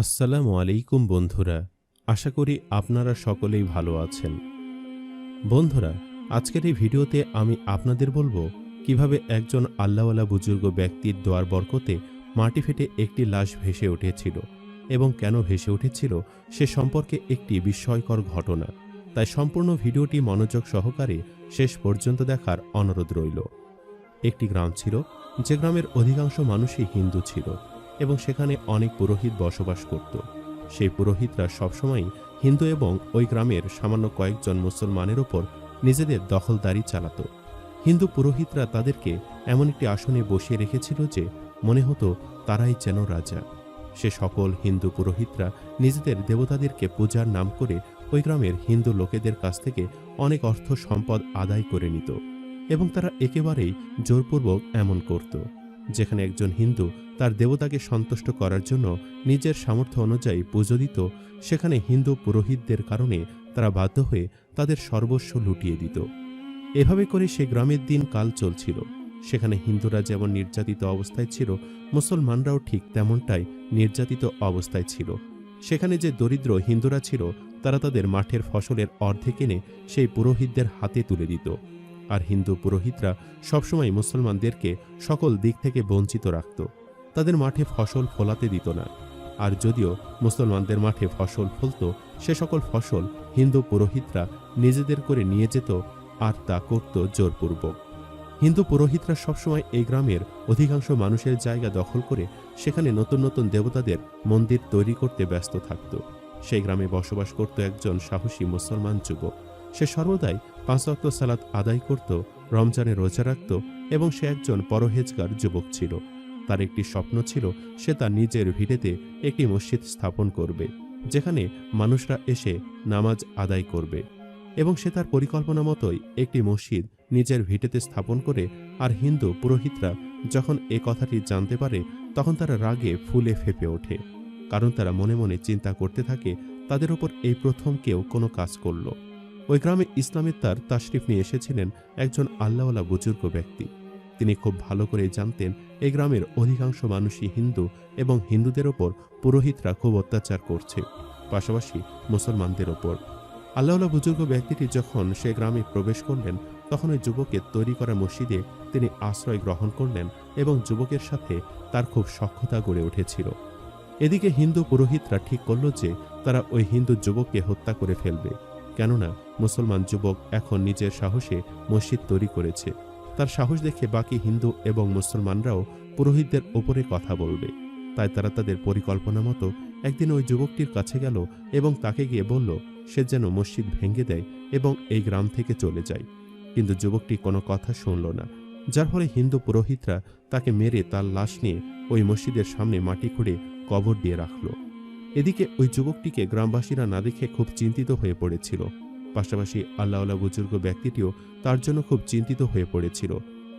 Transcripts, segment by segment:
আসসালামু আলাইকুম বন্ধুরা, আশা করি আপনারা সকলেই ভালো আছেন। বন্ধুরা, আজকের এই ভিডিওতে আমি আপনাদের বলবো কিভাবে একজন আল্লাহওয়ালা বুজুর্গ ব্যক্তির দোয়ার বরকতে মাটি ফেটে একটি লাশ ভেসে উঠেছিল এবং কেন ভেসে উঠেছিল সে সম্পর্কে একটি বিস্ময়কর ঘটনা। তাই সম্পূর্ণ ভিডিওটি মনোযোগ সহকারে শেষ পর্যন্ত দেখার অনুরোধ রইল। একটি গ্রাম ছিল, যে গ্রামের অধিকাংশ মানুষই হিন্দু ছিল এবং সেখানে অনেক পুরোহিত বসবাস করত। সেই পুরোহিতরা সবসময় হিন্দু এবং ওই গ্রামের সামান্য কয়েকজন মুসলমানের ওপর নিজেদের দখলদারি চালাত। হিন্দু পুরোহিতরা তাদেরকে এমন একটি আসনে বসিয়ে রেখেছিল যে মনে হতো তারাই যেন রাজা। সে সকল হিন্দু পুরোহিতরা নিজেদের দেবতাদেরকে পূজার নাম করে ওই গ্রামের হিন্দু লোকেদের কাছ থেকে অনেক অর্থ সম্পদ আদায় করে নিত এবং তারা একেবারেই জোরপূর্বক এমন করত। যেখানে একজন হিন্দু তার দেবতাকে সন্তুষ্ট করার জন্য নিজের সামর্থ্য অনুযায়ী পুজো দিত, সেখানে হিন্দু পুরোহিতদের কারণে তারা বাধ্য হয়ে তাদের সর্বস্ব লুটিয়ে দিত। এভাবে করে সে গ্রামের দিন কাল চলছিল। সেখানে হিন্দুরা যেমন নির্যাতিত অবস্থায় ছিল, মুসলমানরাও ঠিক তেমনটাই নির্যাতিত অবস্থায় ছিল। সেখানে যে দরিদ্র হিন্দুরা ছিল, তারা তাদের মাঠের ফসলের অর্ধেক এনে সেই পুরোহিতদের হাতে তুলে দিত। আর হিন্দু পুরোহিতরা সবসময় মুসলমানদেরকে সকল দিক থেকে বঞ্চিত রাখত। তাদের মাঠে ফসল ফলাতে দিত না। আর যদিও মুসলমানদের মাঠে ফসল ফলত, সে সকল ফসল হিন্দু পুরোহিতরা নিজেদের করে নিয়ে যেত, আর তা করত জোরপূর্বক। হিন্দু পুরোহিতরা সবসময় এই গ্রামের অধিকাংশ মানুষের জায়গা দখল করে সেখানে নতুন নতুন দেবতাদের মন্দির তৈরি করতে ব্যস্ত থাকত। সেই গ্রামে বসবাস করত একজন সাহসী মুসলমান যুবক। সে সর্বদাই 5 ওয়াক্ত সালাত আদায় করত, রমজানে রোজা রাখত এবং সে একজন পরহেজগার যুবক ছিল। তার একটি স্বপ্ন ছিল, সে তার নিজের ভিটেতে একটি মসজিদ স্থাপন করবে, যেখানে মানুষরা এসে নামাজ আদায় করবে। এবং সে তার পরিকল্পনা মতোই একটি মসজিদ নিজের ভিটেতে স্থাপন করে। আর হিন্দু পুরোহিতরা যখন এ কথাটি জানতে পারে, তখন তারা রাগে ফুলে ফেঁপে ওঠে, কারণ তারা মনে মনে চিন্তা করতে থাকে তাদের ওপর এই প্রথম কেউ কোনো কাজ করল। ওই গ্রামে ইসলামের তার তাশরিফ নিয়ে এসেছিলেন একজন আল্লাহওয়ালা বুজুর্গ ব্যক্তি। তিনি খুব ভালো করে জানতেন এই গ্রামের অধিকাংশ মানুষই হিন্দু এবং হিন্দুদের ওপর পুরোহিতরা খুব অত্যাচার করছে, পাশাপাশি মুসলমানদের ওপর। আল্লাহওয়ালা বুজুর্গ ব্যক্তিটি যখন সে গ্রামে প্রবেশ করলেন, তখন ওই যুবকের তৈরি করা মসজিদে তিনি আশ্রয় গ্রহণ করলেন এবং যুবকের সাথে তার খুব সখ্যতা গড়ে উঠেছিল। এদিকে হিন্দু পুরোহিতরা ঠিক করল যে তারা ওই হিন্দু যুবককে হত্যা করে ফেলবে, কেননা মুসলমান যুবক এখন নিজের সাহসে মসজিদ তৈরি করেছে। তার সাহস দেখে বাকি হিন্দু এবং মুসলমানরাও পুরোহিতদের ওপরে কথা বলবে। তাই তারা তাদের পরিকল্পনা মতো একদিন ওই যুবকটির কাছে গেল এবং তাকে গিয়ে বলল সে যেন মসজিদ ভেঙে দেয় এবং এই গ্রাম থেকে চলে যায়। কিন্তু যুবকটি কোনো কথা শুনল না, যার ফলে হিন্দু পুরোহিতরা তাকে মেরে তার লাশ নিয়ে ওই মসজিদের সামনে মাটি খুঁড়ে কবর দিয়ে রাখল। এদিকে ওই যুবকটিকে গ্রামবাসীরা না দেখে খুব চিন্তিত হয়ে পড়েছিল। পাশাপাশি আল্লাহওয়ালা বুজুর্গ ব্যক্তিটিও তার জন্য খুব চিন্তিত হয়ে পড়েছিল।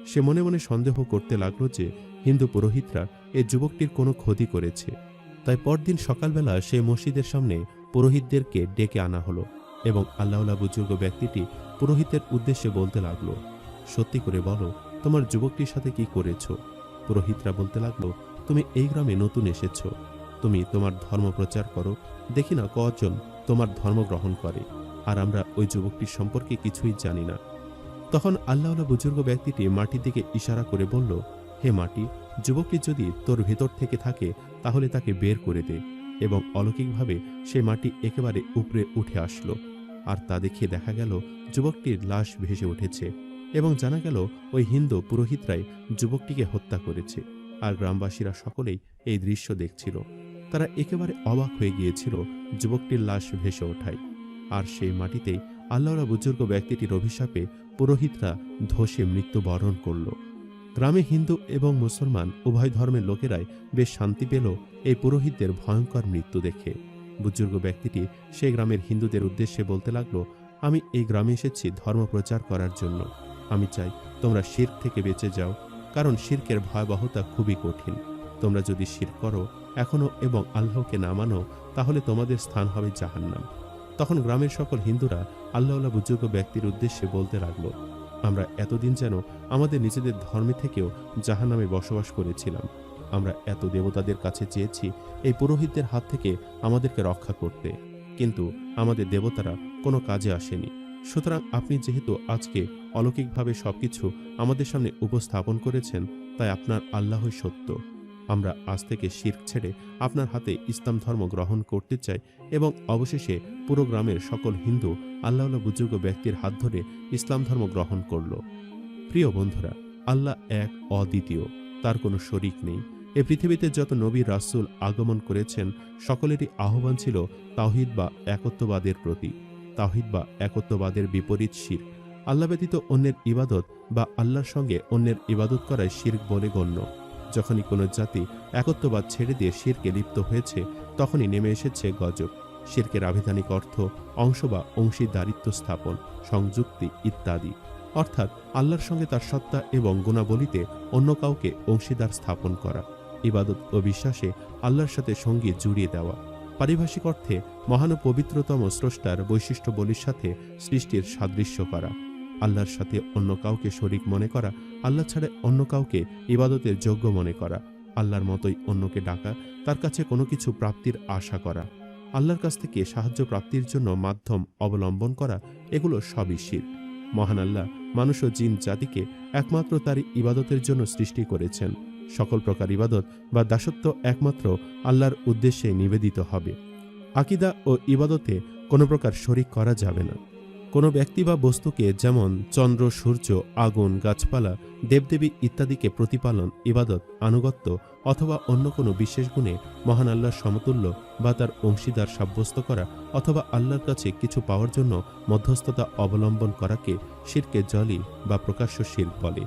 সে মনে মনে সন্দেহ করতে লাগলো যে হিন্দু পুরোহিতরা এই যুবকটির কোনো ক্ষতি করেছে। তাই পরদিন সকালবেলা সে মসজিদের সামনে পুরোহিতদেরকে ডেকে আনা হলো এবং আল্লাহওয়ালা বুজুর্গ ব্যক্তিটি পুরোহিতের উদ্দেশ্যে বলতে লাগলো, সত্যি করে বলো, তোমার যুবকটির সাথে কি করেছ? পুরোহিতরা বলতে লাগলো, তুমি এই গ্রামে নতুন এসেছ, তুমি তোমার ধর্ম প্রচার করো, দেখি না কজন তোমার ধর্ম গ্রহণ করে, আর আমরা ওই যুবকটির সম্পর্কে কিছুই জানি না। তখন আল্লাহওয়ালা বুজুর্গ ব্যক্তিটি মাটির দিকে ইশারা করে বলল, হে মাটি, যুবকটি যদি তোর ভেতর থেকে থাকে তাহলে তাকে বের করে দে। এবং অলৌকিকভাবে সে মাটি একেবারে উপরে উঠে আসলো, আর তা দেখে দেখা গেল যুবকটির লাশ ভেসে উঠেছে এবং জানা গেল ওই হিন্দু পুরোহিতরাই যুবকটিকে হত্যা করেছে। আর গ্রামবাসীরা সকলেই এই দৃশ্য দেখছিল। তারা একেবারে অবাক হয়ে গিয়েছিল যুবকটির লাশ ভেসে ওঠায়। আর সেই মাটিতেই আল্লাহওয়ালা বুজুর্গ ব্যক্তিটির অভিশাপে পুরোহিতরা ধসে মৃত্যুবরণ করল। গ্রামে হিন্দু এবং মুসলমান উভয় ধর্মের লোকেরাই বেশ শান্তি পেল এই পুরোহিতদের ভয়ঙ্কর মৃত্যু দেখে। বুজুর্গ ব্যক্তিটি সেই গ্রামের হিন্দুদের উদ্দেশ্যে বলতে লাগলো, আমি এই গ্রামে এসেছি ধর্ম প্রচার করার জন্য। আমি চাই তোমরা শিরক থেকে বেঁচে যাও, কারণ শিরকের ভয়াবহতা খুবই কঠিন। তোমরা যদি শিরক করো এখনো এবং আল্লাহকে না মানো, তাহলে তোমাদের স্থান হবে জাহান্নাম। তখন গ্রামের সকল হিন্দুরা আল্লাহওয়ালা বুজুর্গ ব্যক্তির উদ্দেশ্যে বলতে লাগলো, আমরা এতদিন যেন আমাদের নিজেদের ধর্মে থেকেও জাহান্নামে বসবাস করেছিলাম, আমরা এত দেবতাদের কাছে চেয়েছি এই পুরোহিতদের হাত থেকে আমাদেরকে রক্ষা করতে, কিন্তু আমাদের দেবতারা কোনো কাজে আসেনি। সুতরাং আপনি যেহেতু আজকে অলৌকিকভাবে সবকিছু আমাদের সামনে উপস্থাপন করেছেন, তাই আপনার আল্লাহই সত্য। আমরা আজ থেকে শিরক ছেড়ে আপনার হাতে ইসলাম ধর্ম গ্রহণ করতে চাই এবং অবশেষে পুরো গ্রামের সকল হিন্দু আল্লাহওয়ালা বুজুর্গ ব্যক্তির হাত ধরে ইসলাম ধর্ম গ্রহণ করল। প্রিয় বন্ধুরা, আল্লাহ এক, অদ্বিতীয়, তার কোনো শরিক নেই। এ পৃথিবীতে যত নবী রাসূল আগমন করেছেন সকলেরই আহ্বান ছিল তাওহীদ বা একত্ববাদের প্রতি। তাওহীদ বা একত্ববাদের বিপরীত শিরক। আল্লাহ ব্যতীত অন্যের ইবাদত বা আল্লাহর সঙ্গে অন্যের ইবাদত করাই শিরক বলে গণ্য। যখনই কোনো জাতি একত্ববাদ ছেড়ে দিয়ে শিরকে লিপ্ত হয়েছে, তখনই নেমে এসেছে গজব। শিরকের আবিধানিক অর্থ অংশ বা অংশীদারিত্ব স্থাপন, সংযুক্তি ইত্যাদি, অর্থাৎ আল্লাহর সঙ্গে তার সত্তা এবং গুণাবলীতে অন্য কাউকে অংশীদার স্থাপন করা। ইবাদত ও বিশ্বাসে আল্লাহর সাথে সঙ্গী জুড়িয়ে দেওয়া। পারিভাষিক অর্থে মহান ও পবিত্রতম স্রষ্টার বৈশিষ্ট্যবলীর সাথে সৃষ্টির সাদৃশ্য করা। আল্লাহর সাথে অন্য কাউকে শরিক মনে করা, আল্লাহ ছাড়া অন্য কাউকে ইবাদতের যোগ্য মনে করা, আল্লাহর মতোই অন্যকে ডাকা, তার কাছে কোনো কিছু প্রাপ্তির আশা করা, আল্লাহর কাছ থেকে সাহায্য প্রাপ্তির জন্য মাধ্যম অবলম্বন করা, এগুলো সবই শিরক। মহান আল্লাহ মানুষ ও জিন জাতিকে একমাত্র তারই ইবাদতের জন্য সৃষ্টি করেছেন। সকল প্রকার ইবাদত বা দাসত্ব একমাত্র আল্লাহর উদ্দেশ্যে নিবেদিত হবে। আকীদা ও ইবাদতে কোনো প্রকার শরিক করা যাবে না। কোনো ব্যক্তি বা বস্তুকে, যেমন চন্দ্র, সূর্য, আগুন, গাছপালা, দেবদেবী ইত্যাদিকে প্রতিপালন, ইবাদত, আনুগত্য অথবা অন্য কোনো বিশেষ গুণে মহান আল্লাহর সমতুল্য বা তার অংশীদার সাব্যস্ত করা অথবা আল্লাহর কাছে কিছু পাওয়ার জন্য মধ্যস্থতা অবলম্বন করাকে শিরকে জলি বা প্রকাশ্য শিরক বলে।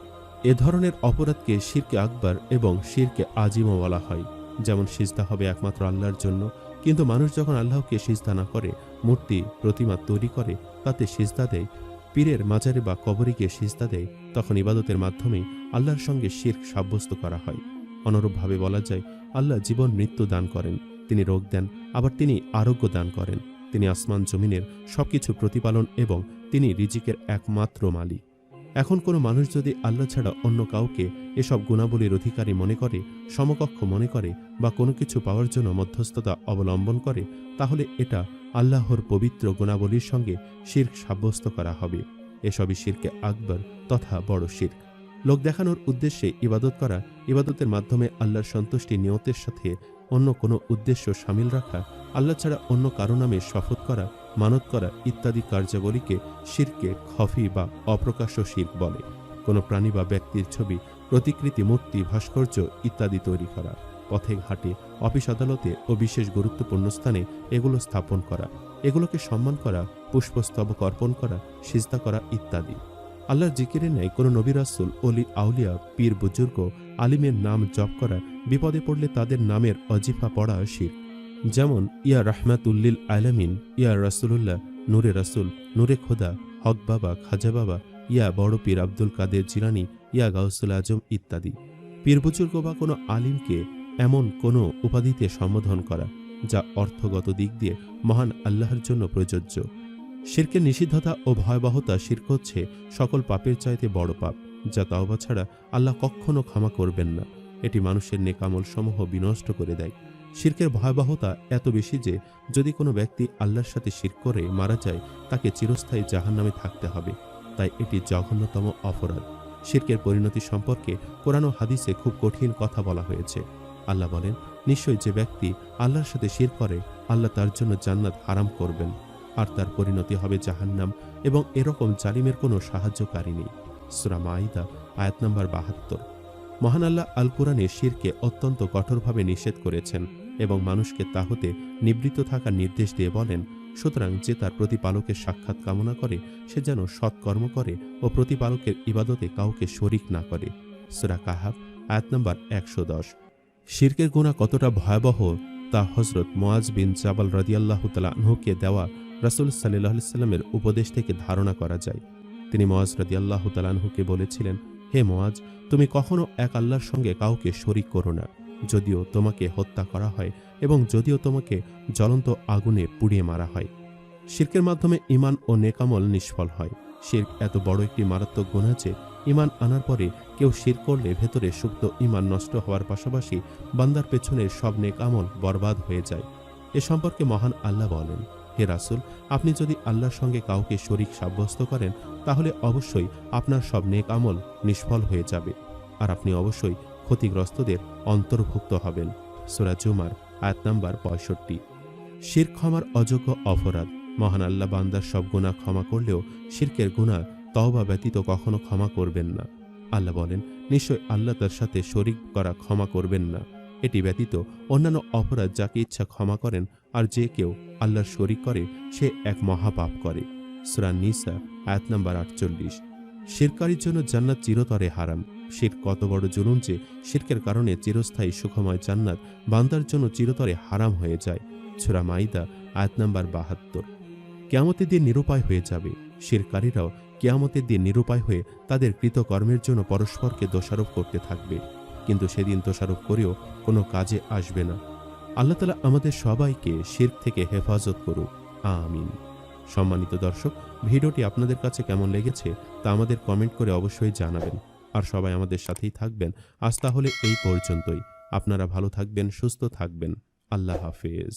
এ ধরনের অপরাধকে শিরকে আকবার এবং শিরকে আজিমও বলা হয়। যেমন সিজদা হবে একমাত্র আল্লাহর জন্য, কিন্তু মানুষ যখন আল্লাহকে সিজদা না করে মূর্তি, প্রতিমা তৈরি করে, তাতে সিজদা দেয়, পীরের মাজারে বা কবরে গিয়ে সিজদা দেয়, তখন ইবাদতের মাধ্যমেই আল্লাহর সঙ্গে শিরক সাব্যস্ত করা হয়। অনুরূপভাবে বলা যায়, আল্লাহ জীবন মৃত্যু দান করেন, তিনি রোগ দেন, আবার তিনি আরোগ্য দান করেন, তিনি আসমান জমিনের সবকিছু প্রতিপালন এবং তিনি রিজিকের একমাত্র মালিক। এখন কোনো মানুষ যদি আল্লাহ ছাড়া অন্য কাউকে এসব গুণাবলীর অধিকারী মনে করে, সমকক্ষ মনে করে বা কোনো কিছু পাওয়ার জন্য মধ্যস্থতা অবলম্বন করে, তাহলে এটা আল্লাহর পবিত্র গুণাবলীর সঙ্গে শিরক সাব্যস্ত করা হবে। এসবই শিরকে আকবার তথা বড় শিরক। লোক দেখানোর উদ্দেশ্যে ইবাদত করা, ইবাদতের মাধ্যমে আল্লাহর সন্তুষ্টি নিয়তের সাথে অন্য কোনো উদ্দেশ্য সামিল রাখা, আল্লাহ ছাড়া অন্য কারো নামে শপথ করা, মানত করা ইত্যাদি কার্যাবলীকে শিরকে খফি বা অপ্রকাশ্য শিরক বলে। কোনো প্রাণী বা ব্যক্তির ছবি, প্রতিকৃতি, মূর্তি, ভাস্কর্য ইত্যাদি তৈরি করা, পথে ঘাটে, অফিস আদালতে ও বিশেষ গুরুত্বপূর্ণ স্থানে এগুলো স্থাপন করা, এগুলোকে সম্মান করা, পুষ্পস্তবক অর্পণ করা, সিজদা করা ইত্যাদি। আল্লাহর জিকিরের ন্যায় কোনো নবী রাসূল, অলি, আউলিয়া, পীর, বুজুর্গ, আলিমের নাম জপ করা, বিপদে পড়লে তাদের নামের অজিফা পড়া শিরক। যেমন ইয়া রাহমাতুল্লিল আলামিন, ইয়া রাসূলুল্লাহ, নূরে রাসূল, নূরে খোদা, হক বাবা, খাজা বাবা, ইয়া বড় পীর আব্দুল কাদের জিলানী, ইয়া গাউসুল আজম ইত্যাদি। পীর বুজুর্গ বা কোনো আলিমকে এমন কোনো উপাধিতে সম্বোধন করা যা অর্থগত দিক দিয়ে মহান আল্লাহর জন্য প্রযোজ্য। শিরকের নিষিদ্ধতা ও ভয়াবহতা, শিরক হচ্ছে সকল পাপের চাইতে বড় পাপ, যা তাওবা ছাড়া আল্লাহ কখনো ক্ষমা করবেন না। এটি মানুষের নেকামল সমূহ বিনষ্ট করে দেয়। শিরকের ভয়াবহতা এত বেশি যে যদি কোনো ব্যক্তি আল্লাহর সাথে শিরক করে মারা যায়, তাকে চিরস্থায়ী জাহান্নামে থাকতে হবে। তাই এটি জঘন্যতম অপরাধ। শিরকের পরিণতি সম্পর্কে কোরআন ও হাদিসে খুব কঠিন কথা বলা হয়েছে। আল্লাহ বলেন, নিশ্চয়ই যে ব্যক্তি আল্লাহর সাথে শিরক করে, আল্লাহ তার জন্য জান্নাত হারাম করবেন, আর তার পরিণতি হবে জাহান্নাম, এবং এরকম জালিমের কোনো সাহায্যকারী নেই। সূরা মাঈদা আয়াত নম্বর ৭২। মহান আল্লাহ আল কুরআনে শিরকে অত্যন্ত কঠোরভাবে নিষেধ করেছেন এবং মানুষকে তা হতে নিবৃত্ত থাকার নির্দেশ দিয়ে বলেন, সুতরাং যে তার প্রতিপালকের সাক্ষাৎ কামনা করে সে যেন সৎকর্ম করে ও প্রতিপালকের ইবাদতে কাউকে শরিক না করে। সূরা কাহাফ আয়াত নম্বর ১১০। শিরকের গুনাহ কতটা ভয়াবহ তা হযরত মুআজ বিন জাবাল রাদিয়াল্লাহু তাআলা আনহুকে দেওয়া রাসূল সাল্লাল্লাহু আলাইহি ওয়াসাল্লামের উপদেশ থেকে ধারণা করা যায়। তিনি মুআজ রাদিয়াল্লাহু তাআলা আনহুকে বলেছিলেন, হে মুআজ, তুমি কখনো এক আল্লাহর সঙ্গে কাউকে শরিক করো না, যদিও তোমাকে হত্যা করা হয় এবং যদিও তোমাকে জ্বলন্ত আগুনে পুড়িয়ে মারা হয়। শিরকের মাধ্যমে ঈমান ও নেকামল নিষ্ফল হয়। শিরক এত বড় একটি মারাত্মক গুনাহ যে ঈমান আনার পরে কেউ শিরক করলে ভেতরে সুপ্ত ঈমান নষ্ট হওয়ার পাশাপাশি বান্দার পেছনের সব নেক আমল বরবাদ হয়ে যায়। এ সম্পর্কে মহান আল্লাহ বলেন, হে রাসূল, আপনি যদি আল্লাহর সঙ্গে কাউকে শরীক সাব্যস্ত করেন তাহলে অবশ্যই আপনার সব নেক আমল নিষ্ফল হয়ে যাবে, আর আপনি অবশ্যই ক্ষতিগ্রস্তদের অন্তর্ভুক্ত হবেন। সূরা জুমার আয়াত নাম্বার 65। শিরক ক্ষমার অযোগ্য অপরাধ। মহান আল্লাহ বান্দার সব গুনাহ ক্ষমা করলেও শিরকের গুনাহ তওবা ব্যতীত কখনো ক্ষমা করবেন না। আল্লাহ বলেন, নিশ্চয় আল্লাহ তার সাথে শরীক করা ক্ষমা করবেন না। এটি ব্যতীত অন্যান্য অপরাধ যাকে ইচ্ছা ক্ষমা করেন, আর যে কেউ আল্লাহর শরীক করে সে এক মহাপাপ করে। সূরা নিসা আয়াত নাম্বার 48। শিরকারীর জন্য জান্নাত চিরতরে হারাম। শিরক কত বড় জুলুম যে শিরকের কারণে চিরস্থায়ী সুখময় জান্নাত বান্দার জন্য চিরতরে হারাম হয়ে যায়। সূরা মাইদা আয়াত নাম্বার 72। কিয়ামতের দিন নিরুপায় হয়ে যাবে। শিরকারীরাও কিয়ামতের দিন নিরুপায় হয়ে তাদের কৃতকর্মের জন্য পরস্পরকে দোষারোপ করতে থাকবে, কিন্তু সেদিন দোষারোপ করেও কোনো কাজে আসবে না। আল্লাহ তাআলা আমাদের সবাইকে শিরক থেকে হেফাজত করুক, আমিন। সম্মানিত দর্শক, ভিডিওটি আপনাদের কাছে কেমন লেগেছে তা আমাদের কমেন্ট করে অবশ্যই জানাবেন, আর সবাই আমাদের সাথেই থাকবেন। আজ তাহলে এই পর্যন্তই। আপনারা ভালো থাকবেন, সুস্থ থাকবেন। আল্লাহ হাফেজ।